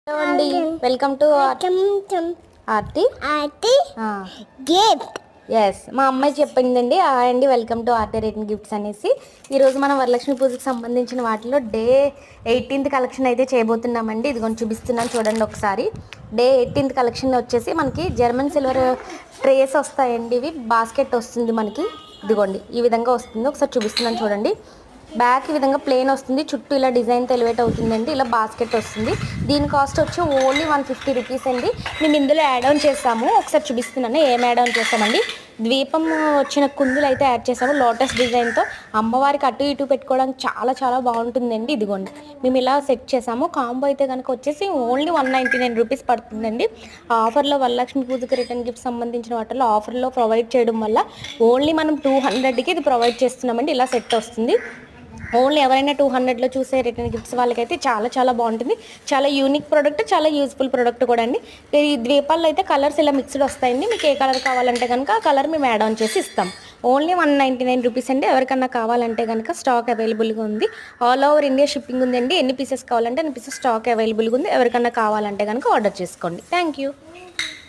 Hello అండి, welcome to Aarthi gift. Yes, మా అమ్మాయి చెప్పిందండి. హాయ్ అండి, welcome to arty rating gifts అనేసి. ఈరోజు మనం వరలక్ష్మి పూజకి సంబంధించిన వాటిలో డే 18th కలెక్షన్ అయితే చేయబోతున్నామండి. ఇదిగోని చూపిస్తున్నాను చూడండి ఒకసారి. డే 18th కలెక్షన్ వచ్చేసి మనకి జర్మన్ సిల్వర్ ట్రేస్ వస్తాయండి. ఇవి బాస్కెట్ వస్తుంది మనకి. ఇదిగోండి ఈ విధంగా వస్తుంది. ఒకసారి చూపిస్తున్నాను చూడండి. బ్యాక్ ఈ విధంగా ప్లెయిన్ వస్తుంది, చుట్టూ ఇలా డిజైన్ ఎలివేట్ అవుతుందండి. ఇలా బాస్కెట్ వస్తుంది. దీని కాస్ట్ వచ్చి ఓన్లీ 150 రూపీస్ అండి. మేము ఇందులో యాడ్ ఆన్ చేస్తాము. ఒకసారి చూపిస్తున్నాను ఏం యాడ్ ఆన్ చేస్తామండి. ద్వీపం వచ్చిన కుందులు అయితే యాడ్ చేసాము లోటస్ డిజైన్తో. అమ్మవారికి అటు ఇటు పెట్టుకోవడానికి చాలా చాలా బాగుంటుందండి. ఇదిగోండి మేము ఇలా సెట్ చేసాము. కాంబో అయితే కనుక వచ్చేసి ఓన్లీ 199 రూపీస్ పడుతుందండి. ఆఫర్లో వరలక్ష్మి పూజకి రిటర్న్ గిఫ్ట్ సంబంధించిన వాటిలో ఆఫర్లో ప్రొవైడ్ చేయడం వల్ల ఓన్లీ మనం 200కి ఇది ప్రొవైడ్ చేస్తున్నామండి. ఇలా సెట్ వస్తుంది. ఓన్లీ ఎవరైనా 200లో చూసే రిటర్న్ గిఫ్ట్స్ వాళ్ళకైతే చాలా చాలా బాగుంటుంది. చాలా యూనిక్ ప్రోడక్ట్, చాలా యూజ్ఫుల్ ప్రోడక్ట్ కూడా అండి. ఈ ద్వీపాల్లో అయితే కలర్స్ ఇలా మిక్స్డ్ వస్తాయండి. మీకు ఏ కలర్ కావాలంటే కనుక ఆ కలర్ మేము యాడ్ ఆన్ చేసి ఇస్తాం. ఓన్లీ 199 రూపీస్ అండి. ఎవరికన్నా కావాలంటే కనుక స్టాక్ అవైలబుల్గా ఉంది. ఆల్ ఓవర్ ఇండియా షిప్పింగ్ ఉందండి. ఎన్ని పీసెస్ కావాలంటే అన్ని పీసెస్ స్టాక్ అవైలబుల్గా ఉంది. ఎవరికన్నా కావాలంటే కనుక ఆర్డర్ చేసుకోండి. Thank you.